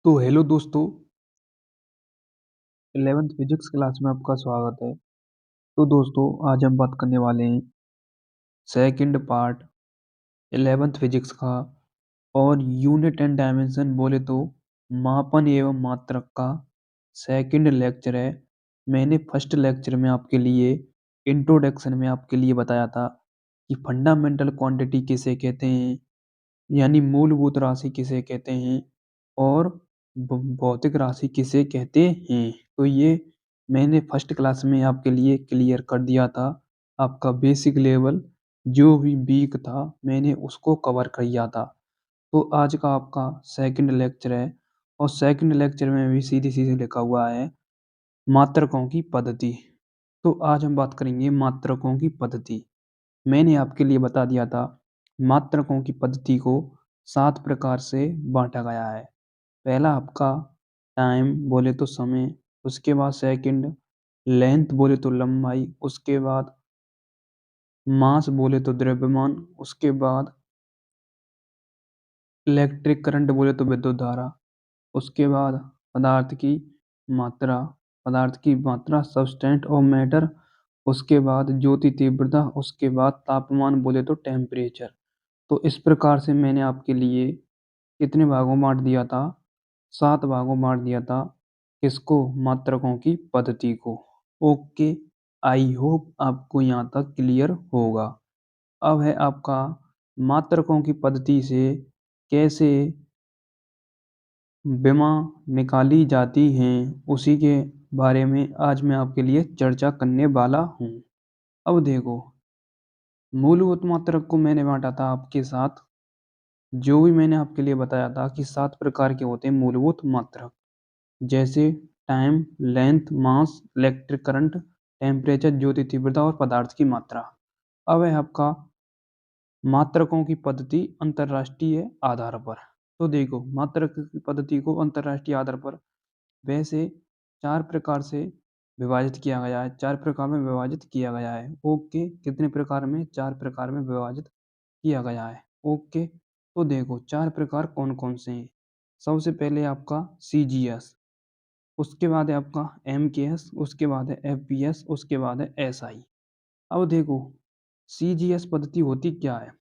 तो हेलो दोस्तों, 11th physics class में आपका स्वागत है। तो दोस्तों आज हम बात करने वाले हैं सेकंड पार्ट 11th फिजिक्स का। और यूनिट एंड डायमेंशन बोले तो मापन एवं मात्रक का सेकंड लेक्चर है। मैंने फर्स्ट लेक्चर में आपके लिए इंट्रोडक्शन में आपके लिए बताया था कि फंडामेंटल क्वांटिटी किसे कहते हैं, यानी मूलभूत राशि किसे कहते हैं, और भौतिक राशि किसे कहते हैं। तो ये मैंने फर्स्ट क्लास में आपके लिए क्लियर कर दिया था। आपका बेसिक लेवल जो भी वीक था मैंने उसको कवर कर दिया था। तो आज का आपका सेकंड लेक्चर है, और सेकंड लेक्चर में भी सीधे सीधे लिखा हुआ है मात्रकों की पद्धति। तो आज हम बात करेंगे मात्रकों की पद्धति। मैंने आपके लिए बता दिया था मात्रकों की पद्धति को 7 प्रकार से बांटा गया है। पहला आपका टाइम बोले तो समय, उसके बाद सेकंड लेंथ बोले तो लंबाई, उसके बाद मास बोले तो द्रव्यमान, उसके बाद इलेक्ट्रिक करंट बोले तो विद्युत धारा, उसके बाद मात्रा पदार्थ की मात्रा सब्सटेंट और मैटर, उसके बाद ज्योति तीव्रता, उसके बाद तापमान बोले तो टेम्परेचर। तो इस प्रकार से मैंने आपके लिए कितने भागों में बांट दिया था? 7 भागों में बांट दिया था। किसको? मात्रकों की पद्धति को। ओके, आई होप आपको यहाँ तक क्लियर होगा। अब है आपका मात्रकों की पद्धति से कैसे विमा निकाली जाती हैं, उसी के बारे में आज मैं आपके लिए चर्चा करने वाला हूँ। अब देखो, मूलभूत मात्रक को मैंने बांटा था आपके साथ, जो भी मैंने आपके लिए बताया था कि 7 प्रकार के होते हैं मूलभूत मात्रक, जैसे टाइम, लेंथ, मास, इलेक्ट्रिक करंट, टेम्परेचर, ज्योति तीव्रता और पदार्थ की मात्रा। अब है आपका मात्रकों की पद्धति अंतरराष्ट्रीय आधार पर। तो देखो, मात्रक की पद्धति को अंतरराष्ट्रीय आधार पर वैसे 4 प्रकार से विभाजित किया गया है। 4 प्रकार में विभाजित किया गया है। ओके, कितने प्रकार में? 4 प्रकार में विभाजित किया गया है। ओके, तो देखो 4 प्रकार कौन कौन से हैं। सबसे पहले आपका सीजीएस, उसके बाद है आपका एमकेएस, उसके बाद है एफपीएस, उसके बाद है एसआई। अब देखो, सीजीएस पद्धति होती क्या है,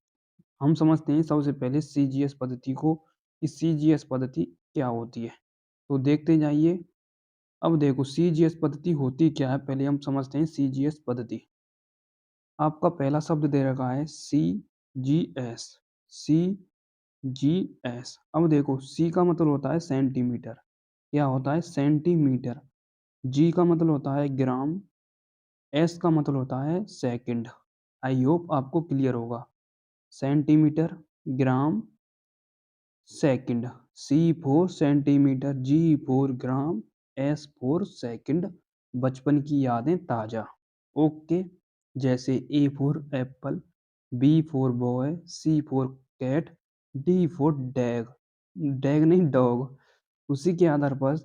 हम समझते हैं सबसे पहले सीजीएस पद्धति को कि सीजीएस पद्धति क्या होती है। तो देखते जाइए। अब देखो, सीजीएस पद्धति होती क्या है, पहले हम समझते हैं सीजीएस पद्धति। आपका पहला शब्द दे रखा है सी जी एस। सी जी एस। अब देखो, सी का मतलब होता है सेंटीमीटर। क्या होता है? सेंटीमीटर। जी का मतलब होता है ग्राम। एस का मतलब होता है सेकंड। आई होप आपको क्लियर होगा। Centimetre, gram, second. C for centimetre, G for gram, S for second. बचपन की यादें ताजा। ओके, जैसे A for apple, B for boy, C for cat, D for dag. Dag नहीं, डॉग। उसी के आधार पर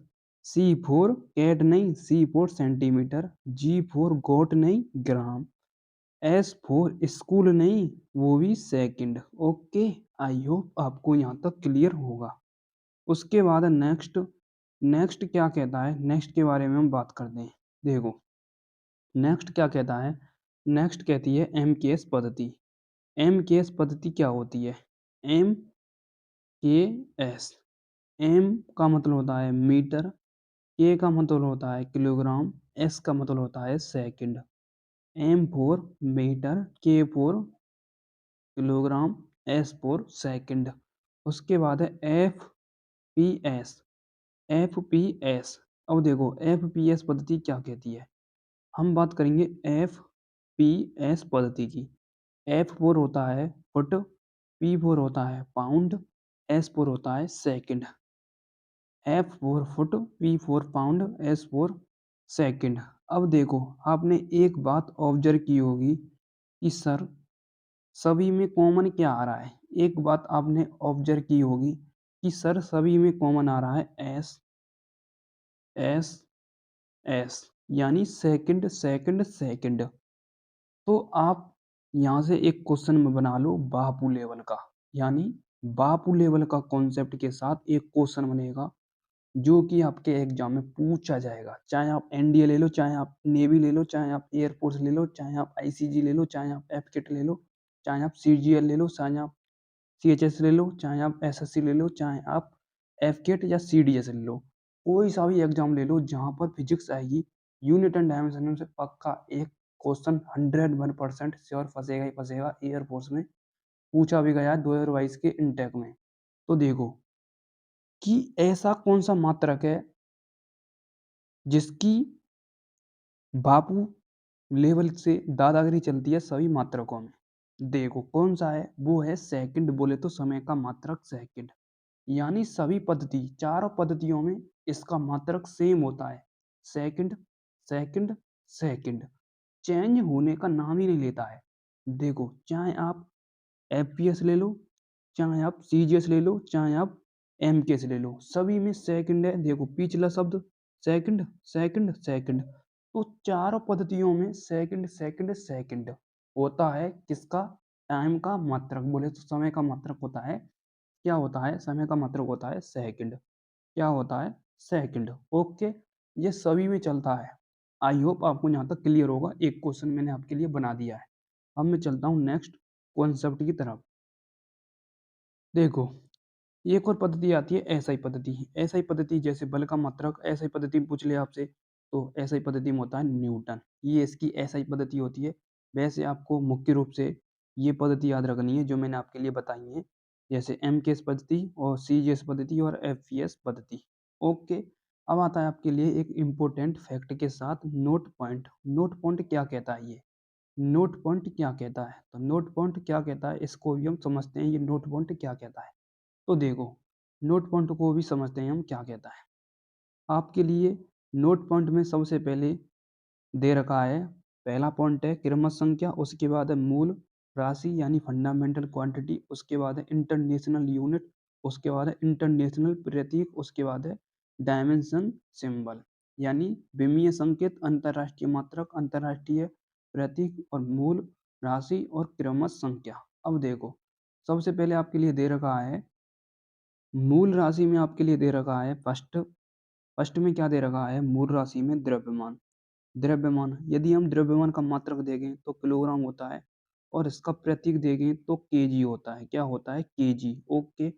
सी फोर कैट नहीं, C for centimetre, G for goat नहीं, ग्राम, एस फोर स्कूल नहीं, वो भी सेकंड। ओके, आई होप आपको यहाँ तक क्लियर होगा। उसके बाद नेक्स्ट। नेक्स्ट क्या कहता है, नेक्स्ट के बारे में हम बात करते हैं। देखो, नेक्स्ट क्या कहता है, नेक्स्ट कहती है एमकेएस पद्धति। एमकेएस पद्धति क्या होती है? एम के एस। एम का मतलब होता है मीटर, के का मतलब होता है किलोग्राम, एस का मतलब होता है सेकंड। एम फोर मीटर, के four kilogram, S for second. उसके बाद है F P S. F P S. अब देखो, एफ पी एस पद्धति क्या कहती है, हम बात करेंगे एफ पी एस पद्धति की। एफ फोर होता है फुट, पी फोर होता है पाउंड, एस फोर होता है second. F four foot, P four pound, S for second. अब देखो, आपने एक बात ऑब्जर्व की होगी कि सर सभी में कॉमन क्या आ रहा है। एक बात आपने ऑब्जर्व की होगी कि सर सभी में कॉमन आ रहा है एस एस एस, यानी सेकंड सेकंड सेकंड। तो आप यहाँ से एक क्वेश्चन में बना लो बापू लेवल का, यानी बापू लेवल का कॉन्सेप्ट के साथ एक क्वेश्चन बनेगा। जो कि आपके एग्जाम में पूछा जाएगा। चाहे आप एनडीए ले लो, चाहे आप नेवी ले लो, चाहे आप एयरफोर्स ले लो, चाहे आप आईसीजी ले लो, चाहे आप एफकेट ले लो, चाहे आप सीजीएल ले लो, चाहे आप सीएचएस ले लो, चाहे आप एसएससी ले लो, चाहे आप एफकेट या सीडीएस ले लो। कोई सा भी एग्जाम ले लो जहाँ पर फिजिक्स आएगी, यूनिट एंड डायमेंशन से पक्का एक क्वेश्चन 101% श्योर फंसेगा ही फंसेगा। एयरफोर्स में पूछा भी गया है 2022 के इनटेक में। तो देखो कि ऐसा कौन सा मात्रक है जिसकी बापू लेवल से दादागिरी चलती है सभी मात्रकों में। देखो कौन सा है, वो है सेकंड। बोले तो समय का मात्रक सेकंड, यानी सभी पद्धति, चारों पद्धतियों में इसका मात्रक सेम होता है। सेकंड सेकंड सेकंड, चेंज होने का नाम ही नहीं लेता है। देखो चाहे आप एफपीएस ले लो, चाहे आप सीजीएस ले लो, चाहे आप एमकेएस ले लो, सभी में सेकंड है। देखो पिछला शब्द सेकंड सेकंड सेकंड, तो चारों पद्धतियों में सेकंड सेकंड सेकंड होता है। किसका? टाइम का मात्रक। बोले तो समय का मात्रक होता है, क्या होता है? समय का मात्रक होता है सेकंड। क्या होता है? सेकंड। ओके, ये सभी में चलता है। आई होप आपको यहाँ तक क्लियर होगा। एक क्वेश्चन मैंने आपके लिए बना दिया है। अब मैं चलता हूँ नेक्स्ट कॉन्सेप्ट की तरफ। देखो एक और पद्धति आती है एसआई पद्धति। एसआई पद्धति जैसे बल का मात्रक, एसआई पद्धति में पूछ ले आपसे, तो एसआई पद्धति में होता है न्यूटन। ये इसकी एसआई पद्धति होती है। वैसे आपको मुख्य रूप से ये पद्धति याद रखनी है जो मैंने आपके लिए बताई है, जैसे एमकेएस पद्धति और सीजीएस पद्धति और एफपीएस पद्धति। ओके, अब आता है आपके लिए एक इम्पोर्टेंट फैक्ट के साथ नोट पॉइंट। नोट पॉइंट क्या कहता है ये? नोट पॉइंट क्या कहता है? तो नोट पॉइंट क्या कहता है इसको भी हम समझते हैं, ये नोट पॉइंट क्या कहता है। तो देखो नोट पॉइंट को भी समझते हैं हम क्या कहता है। आपके लिए नोट पॉइंट में सबसे पहले दे रखा है, पहला पॉइंट है क्रमश संख्या, उसके बाद है मूल राशि यानी फंडामेंटल क्वांटिटी, उसके बाद है इंटरनेशनल यूनिट, उसके बाद है इंटरनेशनल प्रतीक, उसके बाद है डायमेंशन सिंबल यानी विमीय संकेत, अंतरराष्ट्रीय मात्रक, अंतरराष्ट्रीय प्रतीक और मूल राशि और क्रमश संख्या। अब देखो सबसे पहले आपके लिए दे रखा है मूल राशि में, आपके लिए दे रखा है फर्स्ट। फर्स्ट में क्या दे रखा है? मूल राशि में द्रव्यमान। द्रव्यमान, यदि हम द्रव्यमान का मात्रक देखें तो किलोग्राम होता है, और इसका प्रतीक देखें तो केजी होता है। क्या होता है? केजी। ओके,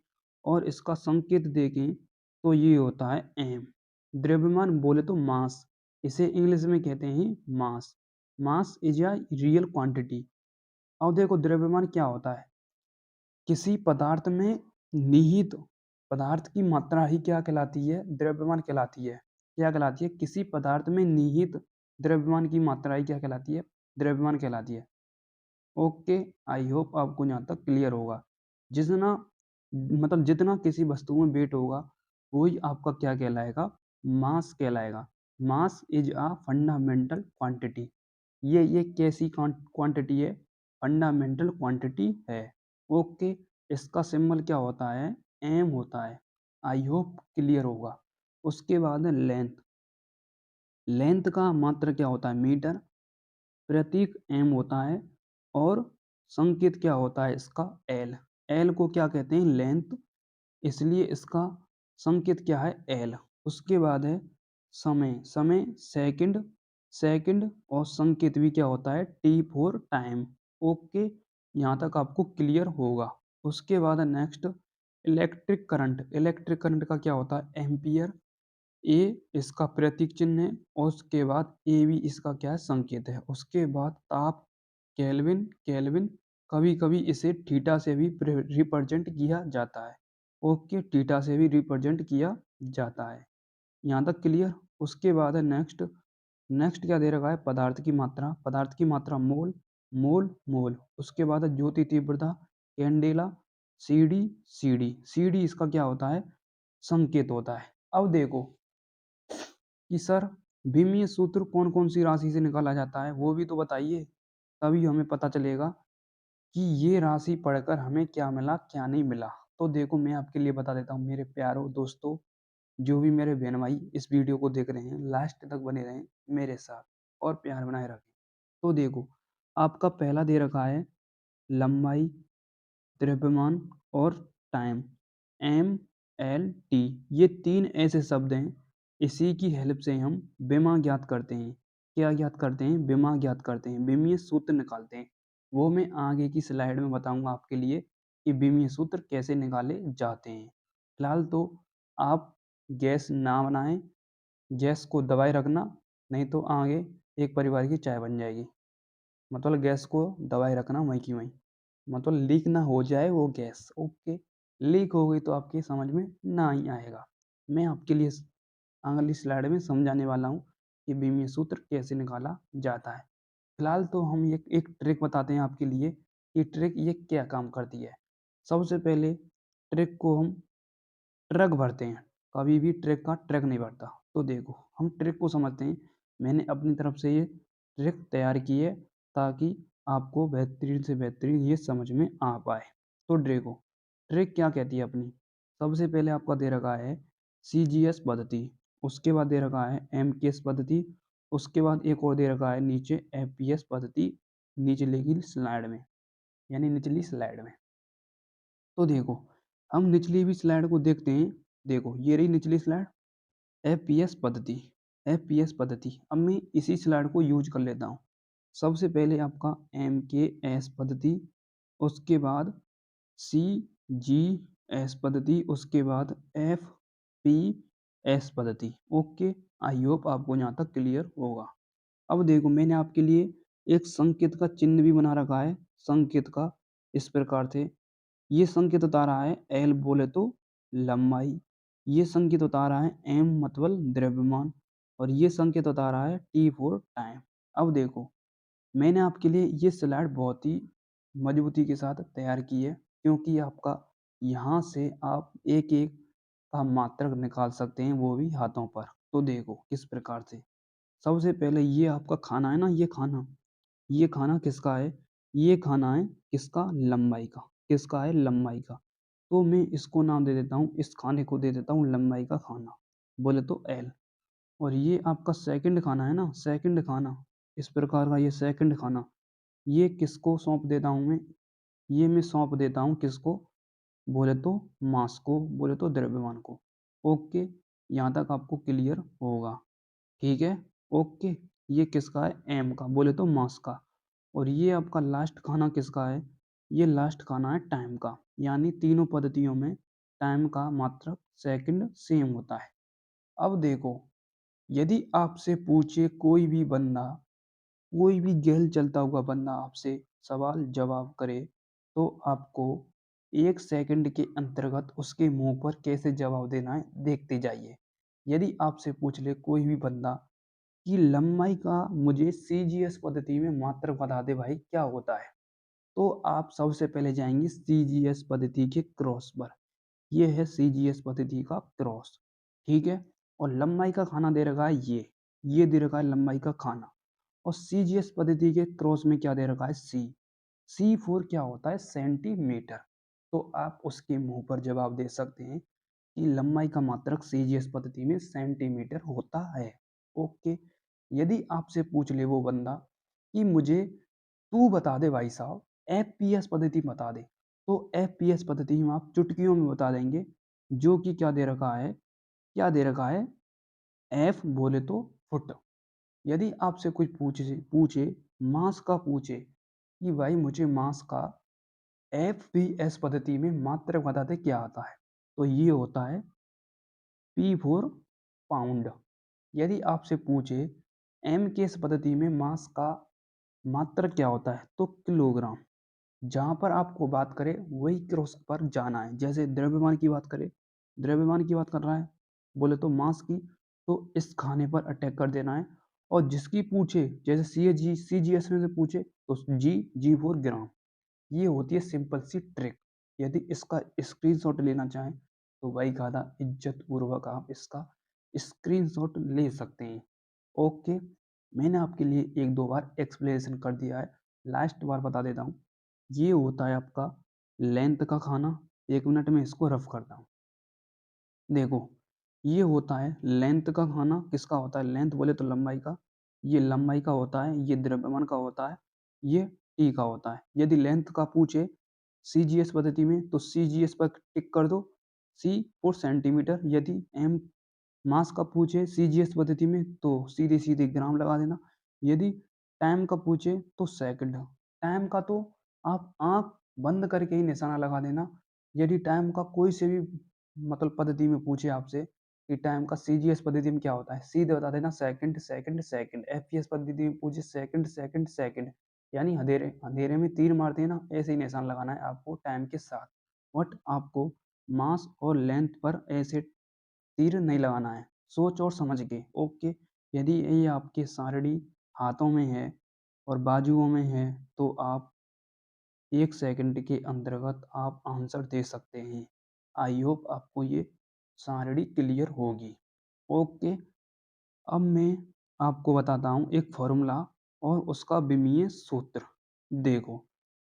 और इसका संकेत देखें तो ये होता है एम। द्रव्यमान बोले तो मास, इसे इंग्लिश में कहते हैं mass. Mass is a real quantity. अब देखो द्रव्यमान क्या होता है? किसी पदार्थ में निहित पदार्थ की मात्रा ही क्या कहलाती है? द्रव्यमान कहलाती है। क्या कहलाती है? किसी पदार्थ में निहित द्रव्यमान की मात्रा ही क्या कहलाती है? द्रव्यमान कहलाती है। ओके, आई होप आपको यहाँ तक क्लियर होगा। जितना मतलब जितना किसी वस्तु में वेट होगा वही आपका क्या कहलाएगा? मास कहलाएगा। मास इज अ फंडामेंटल क्वांटिटी। ये कैसी क्वांटिटी है? फंडामेंटल क्वांटिटी है। ओके, इसका सिंबल क्या होता है? एम होता है। आई होप क्लियर होगा। उसके बाद है लेंथ। लेंथ का मात्रक क्या होता है? मीटर। प्रतीक एम होता है, और संकेत क्या होता है इसका? एल। एल को क्या कहते हैं? लेंथ, इसलिए इसका संकेत क्या है? एल। उसके बाद है समय। समय सेकंड। सेकंड और संकेत भी क्या होता है? T for time. ओके, यहाँ तक आपको क्लियर होगा। उसके बाद है next electric current. Electric current का क्या होता है? एम्पियर। ए इसका प्रतीक चिन्ह है, और उसके बाद ए भी इसका क्या है? संकेत है। उसके बाद ताप केल्विन। केल्विन कभी कभी इसे थीटा से भी रिप्रेजेंट किया जाता है। ओके, थीटा से भी रिप्रेजेंट किया जाता है। यहाँ तक क्लियर। उसके बाद है नेक्स्ट। नेक्स्ट क्या दे रखा है? पदार्थ की मात्रा। पदार्थ की मात्रा मोल। मोल मोल। उसके बाद है ज्योति तीव्रता, कैंडेला। सीडी। सीडी। सीडी इसका क्या होता है? संकेत होता है। अब देखो कि सर विमीय सूत्र कौन कौन सी राशि से निकाला जाता है वो भी तो बताइए, तभी हमें पता चलेगा कि ये राशि पढ़कर हमें क्या मिला क्या नहीं मिला। तो देखो मैं आपके लिए बता देता हूँ मेरे प्यारों दोस्तों, जो भी मेरे बहन भाई इस वीडियो को देख रहे हैं लास्ट तक बने रहें मेरे साथ और प्यार बनाए रखें। तो देखो आपका पहला दे रखा है लंबाई, द्रव्यमान और टाइम। एम एल टी, ये 3 ऐसे शब्द हैं, इसी की हेल्प से हम विमा ज्ञात करते हैं। क्या ज्ञात करते हैं? विमा ज्ञात करते हैं, विमीय सूत्र निकालते हैं। वो मैं आगे की स्लाइड में बताऊंगा आपके लिए कि विमीय सूत्र कैसे निकाले जाते हैं। फिलहाल तो आप गैस ना बनाएं, गैस को दबाए रखना, नहीं तो आगे एक परिवार की चाय बन जाएगी। मतलब गैस को दबाए रखना वहीं की वहीं, मतलब लीक ना हो जाए वो गैस। ओके, लीक हो गई तो आपकी समझ में ना ही आएगा। मैं आपके लिए अगली स्लाइड में समझाने वाला हूँ कि विमीय सूत्र कैसे निकाला जाता है। फिलहाल तो हम एक ट्रिक बताते हैं आपके लिए कि ट्रिक ये क्या काम करती है। सबसे पहले ट्रिक को हम ट्रक भरते हैं, कभी भी ट्रिक का ट्रक नहीं भरता। तो देखो हम ट्रिक को समझते हैं। मैंने अपनी तरफ से ये ट्रिक तैयार की है ताकि आपको बेहतरीन से बेहतरीन ये समझ में आ पाए। तो देखो ट्रिक क्या कहती है अपनी। सबसे पहले आपका दे रखा है CGS पद्धति, उसके बाद दे रखा है MKS पद्धति, उसके बाद एक और दे रखा है नीचे FPS पद्धति, निचले की स्लाइड में, यानी निचली स्लाइड में। तो देखो हम निचली भी स्लाइड को देखते हैं। देखो ये रही निचली स्लाइड, FPS पद्धति। FPS पद्धति अब मैं इसी स्लाइड को यूज कर लेता हूँ। सबसे पहले आपका MKS पद्धति, उसके बाद CGS पद्धति, उसके बाद FPS पद्धति। ओके, आई होप आपको यहाँ तक क्लियर होगा। अब देखो मैंने आपके लिए एक संकेत का चिन्ह भी बना रखा है, संकेत का इस प्रकार से। ये संकेत बता रहा है एल बोले तो लंबाई, ये संकेत बता रहा है एम मतलब द्रव्यमान, और ये संकेत बता रहा है टी फॉर टाइम। अब देखो मैंने आपके लिए ये स्लाइड बहुत ही मजबूती के साथ तैयार की है, क्योंकि आपका यहाँ से आप एक एक का मात्रक निकाल सकते हैं, वो भी हाथों पर। तो देखो किस प्रकार से। सबसे पहले ये आपका खाना है ना, ये खाना किसका है? ये खाना है किसका? लंबाई का। किसका है? लंबाई का। तो मैं इसको नाम दे देता हूँ, इस खाने को दे देता हूँ लंबाई का खाना, बोले तो एल। और ये आपका सेकंड खाना है ना, सेकंड खाना, इस प्रकार का ये सेकंड खाना, ये किसको सौंप देता हूँ मैं? ये मैं सौंप देता हूँ किसको? बोले तो मास को, बोले तो द्रव्यमान को। ओके, यहाँ तक आपको क्लियर होगा, ठीक है। ओके, ये किसका है? एम का, बोले तो मास का। और ये आपका लास्ट खाना किसका है? ये लास्ट खाना है टाइम का, यानी तीनों पद्धतियों में टाइम का मात्रक सेकंड सेम होता है। अब देखो यदि आपसे पूछे कोई भी बंदा, कोई भी गैल चलता हुआ बंदा आपसे सवाल जवाब करे, तो आपको 1 सेकंड के अंतर्गत उसके मुंह पर कैसे जवाब देना है देखते जाइए। यदि आपसे पूछ ले कोई भी बंदा कि लंबाई का मुझे CGS पद्धति में मात्रक बता दे भाई क्या होता है, तो आप सबसे पहले जाएंगे CGS पद्धति के क्रॉस पर। ये है CGS पद्धति का क्रॉस, ठीक है। और लंबाई का खाना दे रखा है ये दे रखा है लंबाई का खाना। और CGS पद्धति के क्रॉस में क्या दे रखा है? सी फोर क्या होता है? सेंटीमीटर। तो आप उसके मुंह पर जवाब दे सकते हैं कि लंबाई का मात्रक CGS पद्धति में सेंटीमीटर होता है। ओके, यदि आपसे पूछ ले वो बंदा कि मुझे तू बता दे भाई साहब FPS पद्धति बता दे, तो FPS पद्धति में आप चुटकियों में बता देंगे, जो कि क्या दे रखा है? क्या दे रखा है? F बोले तो फुट। यदि आपसे कोई पूछे पूछे मास का पूछे कि भाई मुझे मास का FPS पद्धति में मात्रक बता दे क्या आता है, तो ये होता है P फॉर पाउंड। यदि आपसे पूछे MKS पद्धति में मास का मात्रक क्या होता है, तो किलोग्राम। जहाँ पर आपको बात करे वही क्रॉस पर जाना है। जैसे द्रव्यमान की बात करे, द्रव्यमान की बात कर रहा है, बोले तो मास की, तो इस खाने पर अटैक कर देना है। और जिसकी पूछे जैसे CGS में से पूछे तो जी फॉर ग्राम। ये होती है सिंपल सी ट्रिक। यदि इसका स्क्रीनशॉट लेना चाहें तो भाई गादा इज्जत पूर्वक आप इसका स्क्रीनशॉट ले सकते हैं। ओके, मैंने आपके लिए एक दो बार एक्सप्लेनेशन कर दिया है, लास्ट बार बता देता हूँ। ये होता है आपका लेंथ का खाना। 1 मिनट में इसको रफ करता हूँ। देखो ये होता है लेंथ का खाना। किसका होता है? लेंथ बोले तो लंबाई का। ये लंबाई का होता है, ये द्रव्यमान का होता है, ये टी का होता है। यदि लेंथ का पूछे CGS पद्धति में तो CGS पर टिक कर दो, सी फॉर सेंटीमीटर। यदि एम मास का पूछे सीजीएस पद्धति में तो सीधे सीधे ग्राम लगा देना। यदि टाइम का पूछे तो सेकंड। टाइम का तो आप आंख बंद करके ही निशाना लगा देना। यदि टाइम का कोई से भी मतलब पद्धति में पूछे आपसे कि टाइम का सीजीएस पद्धति में क्या होता है, सीधे बता देना सेकंड सेकंड सेकंड। एफपीएस पद्धति में पूछे सेकंड सेकंड सेकंड, यानी अंधेरे अंधेरे में तीर मारते हैं ना, ऐसे ही निशान लगाना है आपको टाइम के साथ। बट आपको मास और लेंथ पर ऐसे तीर नहीं लगाना है, सोच और समझ के। ओके। यदि ये आपके सारणी हाथों में है और बाजुओं में है तो आप 1 सेकंड के अंतर्गत आप आंसर दे सकते हैं। आई होप आपको ये सारणी क्लियर होगी। ओके। अब मैं आपको बताता हूँ एक फॉर्मूला और उसका विमीय सूत्र। देखो,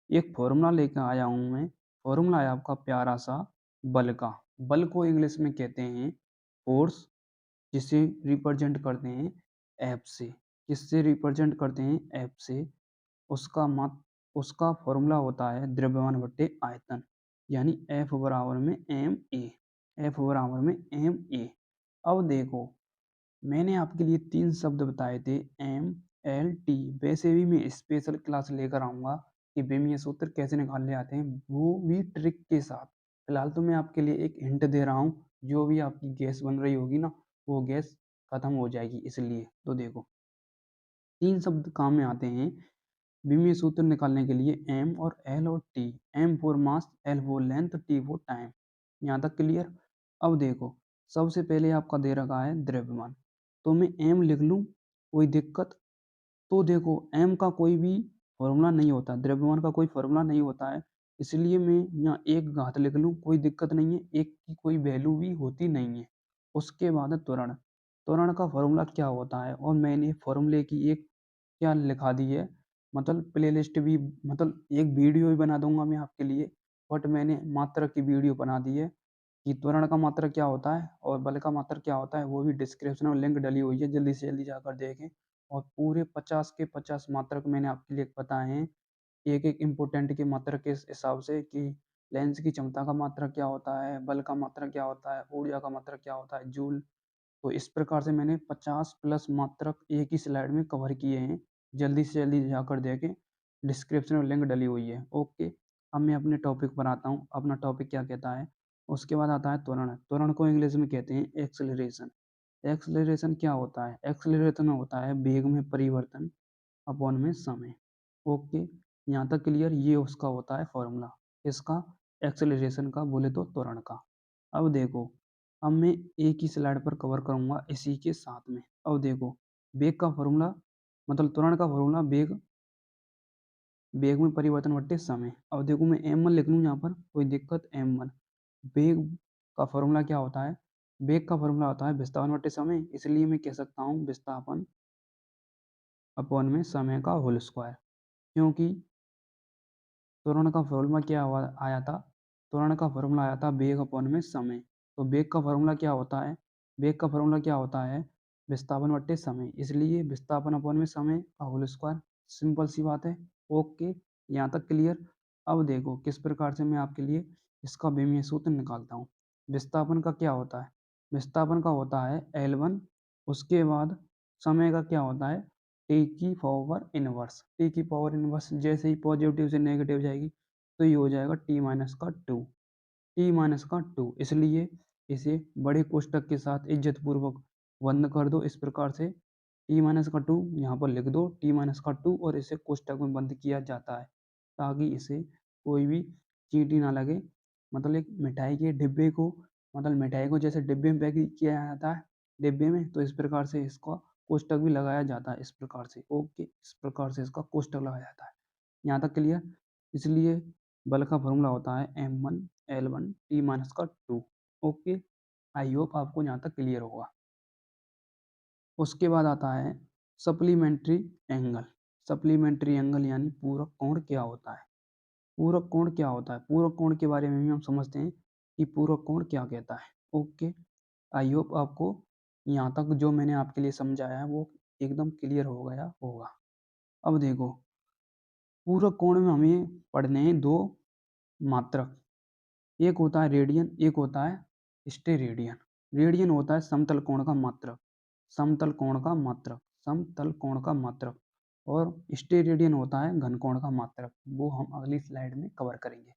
एक फॉर्मूला लेकर आया हूँ मैं। फॉर्मूला है आपका प्यारा सा बल का। बल को इंग्लिश में कहते हैं फोर्स, जिसे रिप्रेजेंट करते हैं एफ से। किससे रिप्रेजेंट करते हैं? एफ से। उसका फॉर्मूला होता है द्रव्यमान बट्टे आयतन, यानी एफ बराबर में एम ए। एफ बराबर में एम ए। अब देखो, मैंने आपके लिए 3 शब्द बताए थे, एम एल टी। वैसे भी मैं स्पेशल क्लास लेकर आऊँगा कि विमीय सूत्र कैसे निकाले जाते हैं, वो भी ट्रिक के साथ। फिलहाल तो मैं आपके लिए एक हिंट दे रहा हूँ, जो भी आपकी गैस बन रही होगी ना, वो गैस खत्म हो जाएगी इसलिए। तो देखो, 3 शब्द काम में आते हैं विमीय सूत्र निकालने के लिए, एम और एल और T. M for mass, L for length, T for time. यहाँ तक क्लियर? अब देखो, सबसे पहले आपका दे रखा है द्रव्यमान, तो मैं एम लिख लूँ, कोई दिक्कत? तो देखो, एम का कोई भी फॉर्मूला नहीं होता, द्रव्यमान का कोई फॉर्मूला नहीं होता है, इसलिए मैं यहाँ एक घात लिख लूँ, कोई दिक्कत नहीं है। एक की कोई वैल्यू भी होती नहीं है। उसके बाद है त्वरण। त्वरण का फॉर्मूला क्या होता है, और मैंने फॉर्मूले की एक क्या लिखा दी है, मतलब प्लेलिस्ट भी, मतलब एक वीडियो भी बना दूंगा मैं आपके लिए। बट मैंने मात्रक की वीडियो बना दी है कि त्वरण का मात्रक क्या होता है और बल का मात्रक क्या होता है, वो भी डिस्क्रिप्शन में लिंक डली हुई है, जल्दी से जल्दी जाकर देखें। और पूरे 50 के 50 मात्रक मैंने आपके लिए बताए हैं, एक एक इम्पोर्टेंट के मात्रक के हिसाब से, कि लेंस की क्षमता का मात्रक क्या होता है, बल का मात्रक क्या होता है, ऊर्जा का मात्रक क्या होता है, जूल। तो इस प्रकार से मैंने 50 प्लस मात्रक एक ही स्लाइड में कवर किए हैं, जल्दी से जल्दी जाकर देखें, डिस्क्रिप्शन में लिंक डली हुई है। ओके। अब मैं अपने टॉपिक पर आता हूँ, अपना टॉपिक क्या कहता है। उसके बाद आता है त्वरण। त्वरण को इंग्लिश में कहते हैं एक्सेलरेशन। एक्सेलरेशन क्या होता है? एक्सेलरेशन होता है वेग में परिवर्तन अपॉन में समय। ओके, यहाँ तक क्लियर? ये उसका होता है फॉर्मूला, इसका एक्सेलरेशन का, बोले तो त्वरण का। अब देखो, अब मैं एक ही स्लाइड पर कवर करूंगा इसी के साथ में। अब देखो, वेग का फॉर्मूला, मतलब त्वरण का फॉर्मूला, वेग, वेग में परिवर्तन बट्टे समय। अब देखो, मैं एम वन लिख लूँ यहाँ पर, कोई दिक्कत? M one. वेग का फॉर्मूला क्या होता है? वेग का फॉर्मूला होता है विस्थापन बट्टे समय, इसलिए मैं कह सकता हूँ विस्थापन अपॉन में समय का होल स्क्वायर। क्योंकि त्वरण का फॉर्मूला क्या आया था? त्वरण का फॉर्मूला आया था वेग अपॉन में समय। तो वेग का फॉर्मूला क्या होता है? वेग का फॉर्मूला क्या होता है? विस्थापन बट्टे समय, इसलिए विस्थापन अपॉन में समय का होल स्क्वायर। सिंपल सी बात है। ओके, यहाँ तक क्लियर? अब देखो किस प्रकार से मैं आपके लिए इसका विमीय सूत्र निकालता हूँ। विस्थापन का क्या होता है? विस्थापन का होता है L1। उसके बाद समय का क्या होता है? टी की पावर इनवर्स। टी की पावर इनवर्स जैसे ही पॉजिटिव से नेगेटिव जाएगी तो ये हो जाएगा टी माइनस का 2। टी माइनस का 2, इसलिए इसे बड़े कोष्टक के साथ इज्जतपूर्वक बंद कर दो। इस प्रकार से टी माइनस का 2 यहाँ पर लिख दो, टी माइनस का 2, और इसे कोष्टक में बंद किया जाता है ताकि इसे कोई भी चींटी ना लगे। मतलब एक मिठाई के डिब्बे को, मतलब मिठाई को जैसे डिब्बे में पैक किया जाता है डिब्बे में, तो इस प्रकार से इसका कोष्टक भी लगाया जाता है, इस प्रकार से। ओके, इस प्रकार से इसका कोष्टक लगाया जाता है। यहाँ तक क्लियर? इसलिए बल का फॉर्मूला होता है M1 L1 T माइनस का 2। ओके, आई होप आपको यहाँ तक क्लियर होगा। उसके बाद आता है सप्लीमेंट्री एंगल। सप्लीमेंट्री एंगल यानी पूरक कोण क्या होता है? पूरक कोण क्या होता है? पूरक कोण के बारे में भी हम समझते हैं कि पूरक कोण क्या कहता है। ओके, आई होप आपको यहाँ तक जो मैंने आपके लिए समझाया है वो एकदम क्लियर हो गया होगा। अब देखो, पूरक कोण में हमें पढ़ने हैं 2 मात्रक। एक होता है रेडियन, एक होता है स्टेरेडियन। रेडियन होता है समतल कोण का मात्रक, समतल कोण का मात्रक, समतल कोण का मात्रक। और स्टेरेडियन होता है घन कोण का मात्रक। वो हम अगली स्लाइड में कवर करेंगे।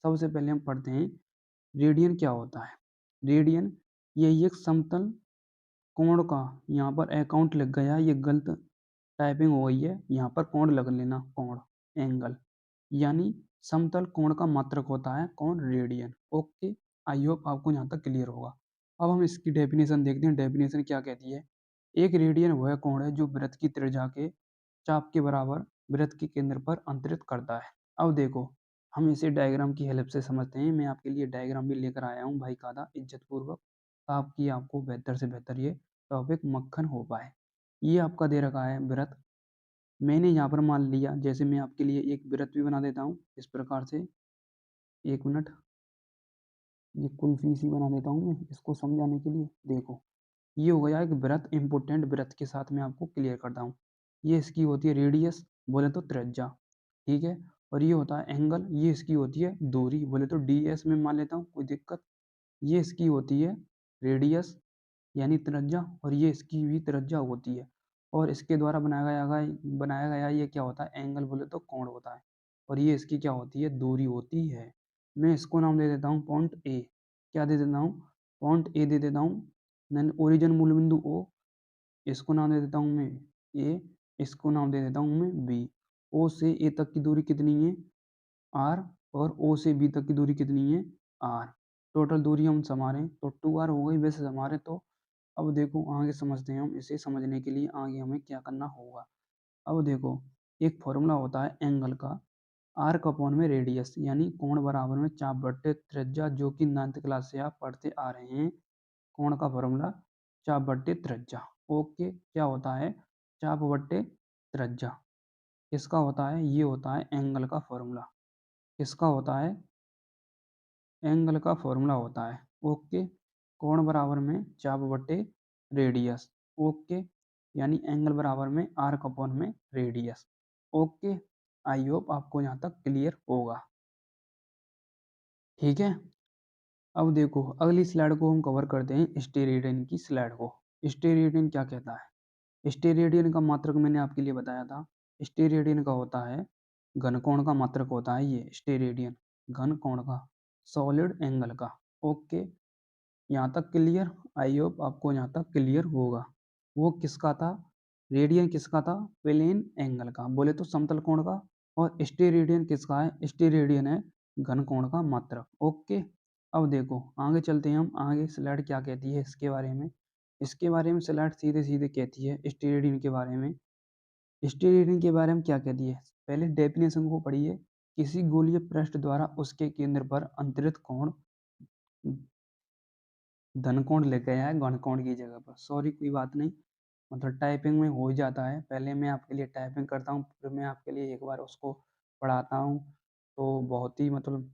सबसे पहले हम पढ़ते हैं रेडियन क्या होता है। रेडियन यही एक समतल कोण का, यहाँ पर अकाउंट लग गया, ये गलत टाइपिंग हो गई है, यहाँ पर कोण लग लेना, कोण, एंगल, यानी समतल कोण का मात्रक होता है कौन, रेडियन। ओके, आई होप आपको यहाँ तक क्लियर होगा। अब हम इसकी डेफिनेशन देखते हैं। डेफिनेशन क्या कहती है। एक रेडियन वह कोण है जो वृत्त की त्रिज्या के चाप के बराबर वृत्त के केंद्र पर अंतरित करता है। अब देखो, हम इसे डायग्राम की हेल्प से समझते हैं। मैं आपके लिए डायग्राम भी लेकर आया हूँ भाई कादा, इज्जत पूर्वक, ताकि आपको बेहतर से बेहतर ये टॉपिक मक्खन हो पाए। ये आपका दे रखा है वृत्त। मैंने यहाँ पर मान लिया, जैसे मैं आपके लिए एक वृत्त भी बना देता हूँ इस प्रकार से। एक मिनट, ये कुल्फी सी बना देता हूँ मैं इसको समझाने के लिए। देखो, ये हो गया एक वृत्त, इंपोर्टेंट वृत्त के साथ मैं आपको क्लियर करता हूँ। ये इसकी होती है रेडियस, बोले तो त्रिज्या, ठीक है। और ये होता है एंगल, ये इसकी होती है दूरी, बोले तो डी एस में मान लेता हूँ, कोई दिक्कत। ये इसकी होती है रेडियस यानी त्रिज्या, और ये इसकी भी त्रिज्या होती है। और इसके द्वारा बनाया गया ये क्या होता है, एंगल, बोले तो कोण होता है। और ये इसकी क्या होती है, दूरी होती है। मैं इसको नाम दे देता हूँ पॉइंट ए। क्या दे देता हूँ, पॉइंट ए दे देता हूँ। देन ओरिजिन मूल बिंदु ओ, इसको नाम दे देता हूँ मैं ए, इसको नाम दे देता हूँ मैं बी। ओ से ए तक की दूरी कितनी है, आर, और ओ से बी तक की दूरी कितनी है, आर। टोटल दूरी हम समारे तो 2r हो गई वैसे समारे तो। अब देखो आगे समझते हैं हम। इसे समझने के लिए आगे हमें क्या करना होगा। अब देखो, एक फॉर्मूला होता है एंगल का, आर्क अपॉन में रेडियस, यानी कोण बराबर में चाप बट्टे त्रिज्या, जो कि 9th क्लास से आप पढ़ते आ रहे हैं। कोण का फॉर्मूला चाप बट्टे त्रिज्या। ओके, क्या होता है, चाप बट्टे त्रिज्या। किसका होता है, ये होता है एंगल का फॉर्मूला। किसका होता है, एंगल का फॉर्मूला होता है। ओके, कोण बराबर में चाप बट्टे रेडियस। ओके, यानी एंगल बराबर में आर्क अपॉन में रेडियस। ओके, आई होप आपको यहाँ तक क्लियर होगा, ठीक है। अब देखो अगली स्लाइड को हम कवर करते हैं, स्टेरेडियन की स्लाइड को। स्टेरेडियन क्या कहता है। स्टेरेडियन का मात्रक मैंने आपके लिए बताया था। स्टेरेडियन का होता है घन कोण का मात्रक होता है ये स्टेरेडियन, घन कोण का, सॉलिड एंगल का। ओके, यहाँ तक क्लियर, आई होप आपको यहाँ तक क्लियर होगा। वो किसका था, रेडियन किसका था, प्लेन एंगल का, बोले तो समतल कोण का। और स्टेरेडियन किसका है, स्टेरेडियन है घन कोण का मात्रक। ओके, अब देखो आगे चलते हैं हम। आगे स्लाइड क्या कहती है इसके बारे में। इसके बारे में स्लाइड सीधे सीधे कहती है स्टेरेडियन के बारे में। स्टेरेडियन के बारे में क्या कहती है, पहले डेफिनेशन को पढ़िए। किसी गोलीय पृष्ठ द्वारा उसके केंद्र पर अंतरित कोण धन कोण लेके आया है घन कोण की जगह पर। सॉरी, कोई बात नहीं, मतलब टाइपिंग में हो ही जाता है। पहले मैं आपके लिए टाइपिंग करता हूँ, फिर मैं आपके लिए एक बार उसको पढ़ाता हूँ, तो बहुत ही मतलब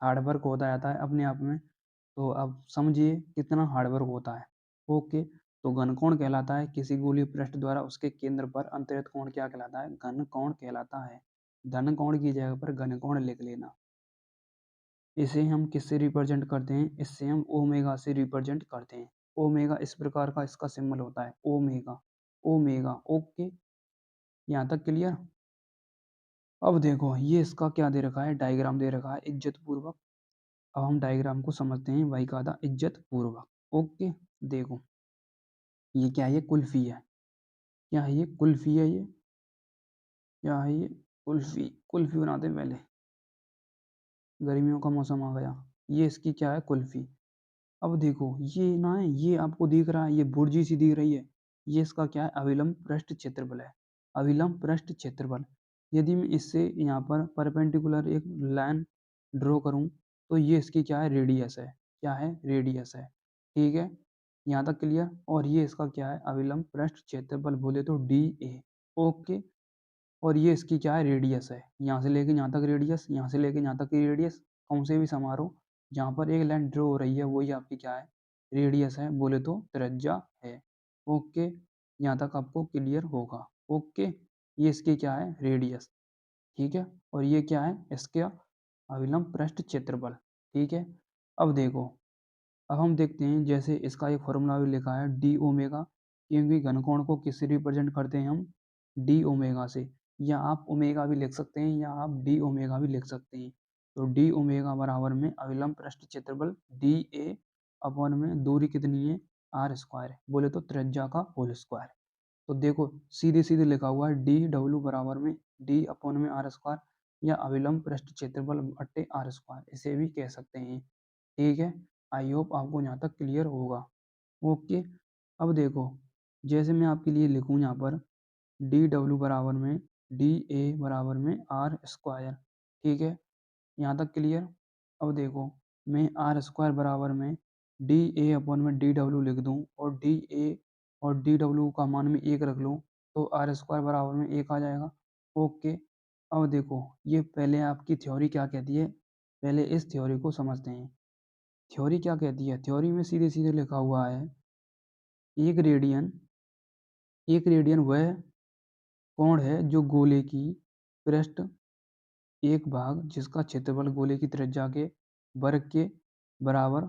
हार्ड वर्क होता जाता है अपने आप में। तो अब समझिए कितना हार्ड वर्क होता है। ओके, तो घन कोण कहलाता है किसी गोलीय पृष्ठ द्वारा उसके केंद्र पर अंतरित कोण क्या कहलाता है, घन कोण कहलाता है। धन कोण की जगह पर घन कोण लिख लेना। इसे हम किससे रिप्रेजेंट करते हैं, इससे हम ओमेगा से रिप्रेजेंट करते हैं। ओमेगा इस प्रकार का इसका सिंबल होता है, ओमेगा, ओमेगा। ओके, यहाँ तक क्लियर। अब देखो ये इसका क्या दे रखा है, डायग्राम दे रखा है इज्जत पूर्वक। अब हम डायग्राम को समझते हैं भाई का था इज्जत पूर्वक। ओके, देखो ये क्या है, ये कुल्फी है। क्या है ये, कुल्फी है ये। क्या है ये, कुल्फी। कुल्फी बनाते हैं पहले, गर्मियों का मौसम आ गया। ये इसकी क्या है, कुल्फी। अब देखो ये ना है, ये आपको दिख रहा है, ये बुर्जी सी दिख रही है, ये इसका क्या है, अभिलंब पृष्ठ क्षेत्रफल है। अभिलंब पृष्ठ क्षेत्रफल। यदि मैं इससे यहाँ पर परपेंडिकुलर एक लाइन ड्रॉ करूँ, तो ये इसकी क्या है, रेडियस है। क्या है, रेडियस है, ठीक है। यहाँ तक क्लियर। और ये इसका क्या है, अभिलंब पृष्ठ क्षेत्रफल, बोले तो डी ए। ओके, और ये इसकी क्या है, रेडियस है। यहाँ से लेके यहाँ तक रेडियस, यहाँ से लेके यहाँ तक की रेडियस। कौन से भी समारोह जहाँ पर एक लाइन ड्रॉ हो रही है वही आपकी क्या है, रेडियस है, बोले तो त्रिज्या है। ओके, यहाँ तक आपको क्लियर होगा। ओके, ये इसकी क्या है, रेडियस, ठीक है। और ये क्या है, इसका अभिलंब पृष्ठ क्षेत्रफल, ठीक है। अब देखो, अब हम देखते हैं, जैसे इसका एक फॉर्मूला भी लिखा है डी ओमेगा, क्योंकि घनकोण को किससे रिप्रेजेंट करते हैं हम, डी ओमेगा से। या आप ओमेगा भी लिख सकते हैं या आप डी ओमेगा भी लिख सकते हैं। तो डी ओमेगा बराबर में अविलंब पृष्ठ क्षेत्रफल डी ए अपॉन में दूरी कितनी है, आर स्क्वायर, बोले तो त्रिज्या का होल स्क्वायर। तो देखो सीधे सीधे लिखा हुआ है डी डब्ल्यू बराबर में डी अपॉन में आर स्क्वायर, या अविलंब पृष्ठ क्षेत्रफल बट्टे आर स्क्वायर, इसे भी कह सकते हैं। ठीक है, आई होप आपको यहाँ तक क्लियर होगा। ओके, अब देखो जैसे मैं आपके लिए लिखूँ यहाँ पर डी डब्ल्यू बराबर में डी ए बराबर में आर स्क्वायर। ठीक है, यहाँ तक क्लियर। अब देखो मैं आर स्क्वायर बराबर में डी ए अपॉन में डी डब्ल्यू लिख दूँ, और डी ए और डी डब्ल्यू का मान में एक रख लूँ, तो आर स्क्वायर बराबर में एक आ जाएगा। ओके, अब देखो ये पहले आपकी थ्योरी क्या कहती है, पहले इस थ्योरी को समझते हैं। थ्योरी क्या कहती है, थ्योरी में सीधे सीधे लिखा हुआ है एक रेडियन, एक रेडियन वह कोण है जो गोले की पृष्ठ एक भाग जिसका क्षेत्रफल गोले की त्रिज्या के वर्ग के बराबर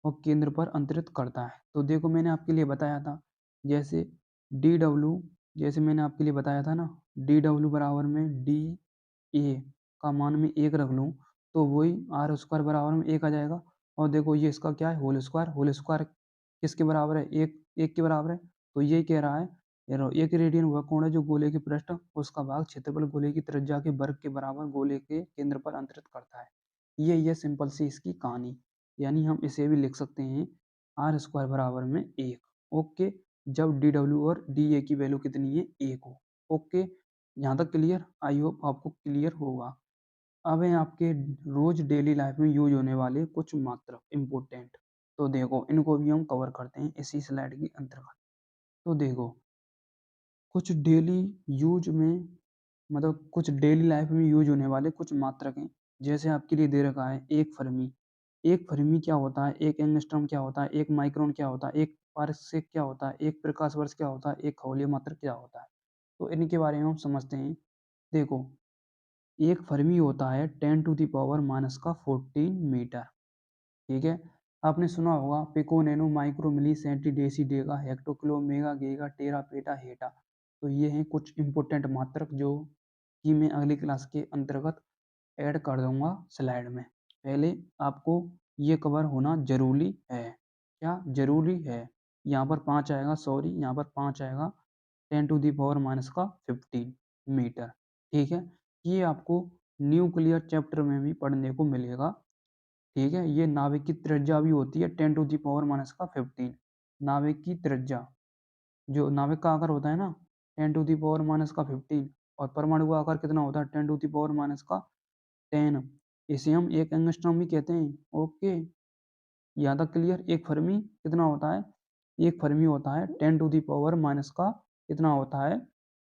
और केंद्र पर अंतरित करता है। तो देखो मैंने आपके लिए बताया था, जैसे डी डब्ल्यू, जैसे मैंने आपके लिए बताया था ना, डी डब्ल्यू बराबर में डी ए का मान में एक रख लूँ, तो वही आर स्क्वायर बराबर में एक आ जाएगा। और देखो ये इसका क्या है, होल स्क्वायर, होल स्क्वायर किसके बराबर है, एक, एक के बराबर है। तो ये कह रहा है एक रेडियन वह कोण है जो गोले के पृष्ठ उसका भाग क्षेत्रफल गोले की त्रिज्या के वर्ग के बराबर गोले के केंद्र पर अंतरित करता है। ये सिंपल सी इसकी कहानी, यानी हम इसे भी लिख सकते हैं आर स्क्वायर बराबर में एक। ओके, जब डी डब्ल्यू और डी ए की वैल्यू कितनी है, एक हो। ओके, यहाँ तक क्लियर, आई होप आपको क्लियर होगा। अब है आपके रोज डेली लाइफ में यूज होने वाले कुछ मात्रक इम्पोर्टेंट, तो देखो इनको भी हम कवर करते हैं इसी स्लाइड के अंतर्गत। तो देखो कुछ डेली यूज में, मतलब कुछ डेली लाइफ में यूज होने वाले कुछ मात्रक हैं। जैसे आपके लिए दे रखा है एक फर्मी, एक फर्मी क्या होता है, एक एंगस्ट्रॉम क्या होता है, एक माइक्रोन क्या होता है, एक पारसेक क्या होता है, एक प्रकाश वर्ष क्या होता है, एक खगोलीय मात्रक क्या होता है। तो इनके बारे में हम समझते हैं। देखो एक फर्मी होता है 10⁻⁻14 मीटर। ठीक है, आपने सुना होगा pico nano micro milli centi deci deca hecto kilo mega giga tera peta heta. तो ये हैं कुछ इंपॉर्टेंट मात्रक जो कि मैं अगली क्लास के अंतर्गत ऐड कर दूंगा स्लाइड में। पहले आपको ये कवर होना जरूरी है। क्या जरूरी है, यहाँ पर 5 आएगा, सॉरी यहाँ पर 5 आएगा 10⁻⁻15 मीटर। ठीक है, ये आपको न्यूक्लियर चैप्टर में भी पढ़ने को मिलेगा। ठीक है, ये नाभिक की त्रिज्या भी होती है 10⁻⁻15। नाभिक की त्रिज्या, जो नाभिक का आकार होता है ना 10⁻⁻15, और परमाणु का आकार कितना होता है 10⁻10। इसे हम एक एंगस्ट्रॉम भी कहते हैं। ओके, यहाँ तक क्लियर। एक फर्मी कितना होता है, एक फर्मी होता है 10⁻⁻ का कितना होता है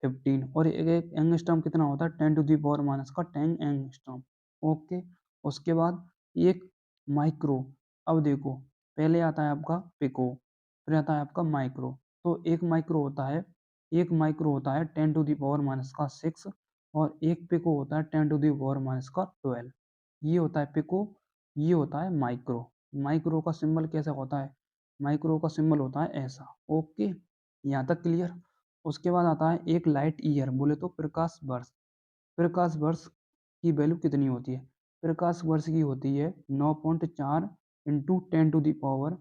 15, और एक एंगस्ट्रॉम कितना होता है 10⁻10 एंगस्ट्रॉम। ओके, उसके बाद एक माइक्रो। अब देखो पहले आता है आपका पिको, फिर आता है आपका माइक्रो। तो एक माइक्रो होता है, एक माइक्रो होता है 10⁻6, और एक पिको होता है 10⁻12। ये होता है पिको, ये होता है माइक्रो। माइक्रो का सिंबल कैसा होता है, माइक्रो का सिंबल होता है ऐसा। ओके, यहाँ तक क्लियर। उसके बाद आता है एक लाइट ईयर, बोले तो प्रकाश वर्ष। प्रकाश वर्ष की वैल्यू कितनी होती है, प्रकाश वर्ष की होती है 9.4 इंटू 10⁻15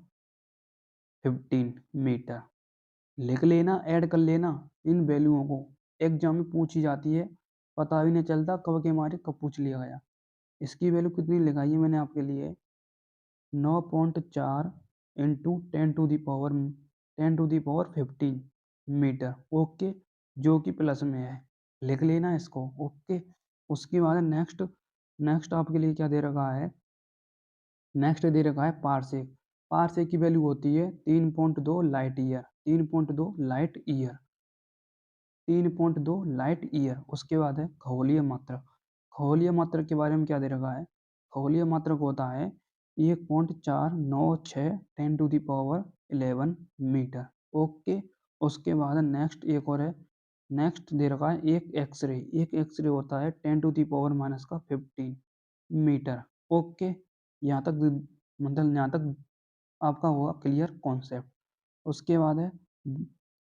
मीटर। लिख लेना, ऐड कर लेना इन वैल्यूओं को, एग्जाम में पूछी जाती है, पता भी नहीं चलता कब के मारे कब पूछ लिया गया। इसकी वैल्यू कितनी लगाई है मैंने आपके लिए, 9.4 इंटू 10⁻15 मीटर। ओके, जो कि प्लस में है, लिख लेना इसको। ओके, उसके बाद नेक्स्ट, नेक्स्ट आपके लिए क्या दे रखा है, नेक्स्ट दे रखा है पारसेक। पारसेक की वैल्यू होती है 3.2 light year, 3.2 light year, 3.2 light year. उसके बाद है खगोलीय मात्रक। खगोलीय मात्रक के बारे में क्या दे रखा है, खगोलीय मात्रक होता है 1.496 10⁻11 मीटर। ओके, उसके बाद नेक्स्ट एक और है, नेक्स्ट दे रखा है एक एक्सरे। एक एक्सरे होता है 10⁻15 मीटर। ओके, यहाँ तक मतलब यहाँ तक आपका हुआ क्लियर कॉन्सेप्ट। उसके बाद है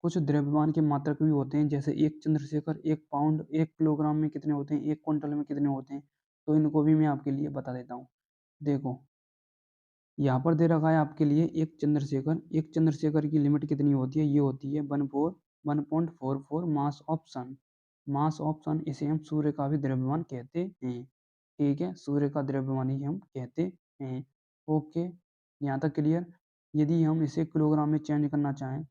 कुछ द्रव्यमान के मात्रक भी होते हैं, जैसे एक चंद्रशेखर, 1 पाउंड 1 किलोग्राम में कितने होते हैं, 1 क्विंटल में कितने होते हैं, तो इनको भी मैं आपके लिए बता देता हूँ। देखो, यहाँ पर दे रखा है आपके लिए एक चंद्रशेखर की लिमिट कितनी होती है, ये होती है 1.44 mass of sun. Mass of सन, इसे हम सूर्य का भी द्रव्यमान कहते हैं। ठीक है, सूर्य का द्रव्यमान ही हम कहते हैं। ओके, यहाँ तक क्लियर। यदि हम इसे किलोग्राम में चेंज करना चाहें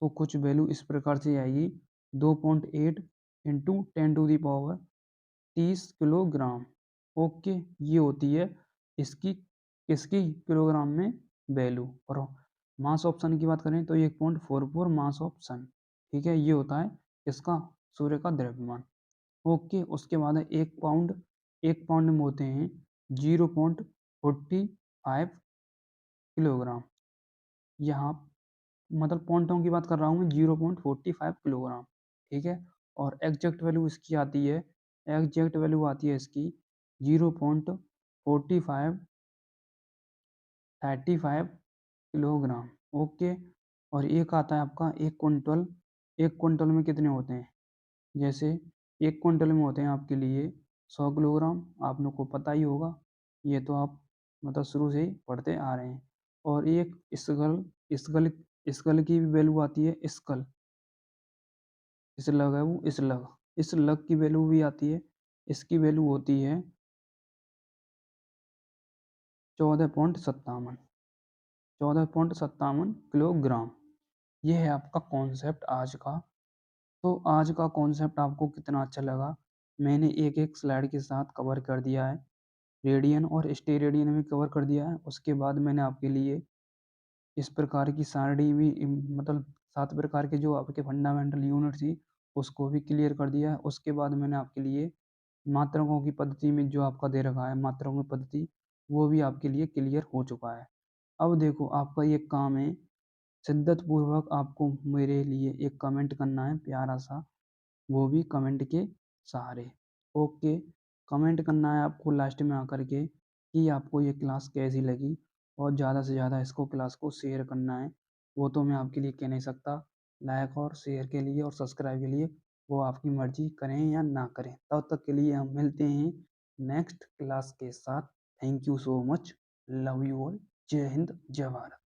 तो कुछ वैल्यू इस प्रकार से आएगी, 2.8 into 10 to the power 30 kilogram. Okay, ये होती है इसकी इसकी किलोग्राम में वैल्यू। और मास ऑफ सन की बात करें तो 1.44 मास ऑफ सन। ठीक है, ये होता है इसका सूर्य का द्रव्यमान। ओके, उसके बाद है 1 पाउंड में होते हैं 0.45 किलोग्राम। यहाँ मतलब पॉइंटों की बात कर रहा हूँ मैं, 0.45 किलोग्राम। ठीक है, और एग्जैक्ट वैल्यू इसकी आती है, एग्जैक्ट वैल्यू आती है इसकी 0.4535 किलोग्राम। ओके, और एक आता है आपका 1 क्विंटल। 1 क्विंटल में कितने होते हैं, जैसे 1 क्विंटल में होते हैं आपके लिए 100 किलोग्राम, आप लोग को पता ही होगा, ये तो आप मतलब शुरू से ही पढ़ते आ रहे हैं। और एक स्कल स्कल की भी वैल्यू आती है, स्कल स्लग है वो, स्लग की वैल्यू भी आती है। इसकी वैल्यू होती है 14.57 किलोग्राम। ये है आपका कॉन्सेप्ट आज का। तो आज का कॉन्सेप्ट आपको कितना अच्छा लगा, मैंने एक एक स्लाइड के साथ कवर कर दिया है। रेडियन और स्टेरेडियन में कवर कर दिया है। उसके बाद मैंने आपके लिए इस प्रकार की सारणी भी मतलब 7 प्रकार के जो आपके फंडामेंटल यूनिट थी उसको भी क्लियर कर दिया है। उसके बाद मैंने आपके लिए मात्रकों की पद्धति में जो आपका दे रखा है मात्रकों की पद्धति, वो भी आपके लिए क्लियर हो चुका है। अब देखो, आपका ये काम है, शिद्दत पूर्वक आपको मेरे लिए एक कमेंट करना है प्यारा सा, वो भी कमेंट के सहारे। ओके, कमेंट करना है आपको लास्ट में आकर के कि आपको ये क्लास कैसी लगी, और ज़्यादा से ज़्यादा इसको क्लास को शेयर करना है। वो तो मैं आपके लिए कह नहीं सकता, लाइक और शेयर के लिए और सब्सक्राइब के लिए वो आपकी मर्जी, करें या ना करें। तब तक के लिए हम मिलते हैं नेक्स्ट क्लास के साथ। Thank you so much, love you all, जय हिंद जय भारत।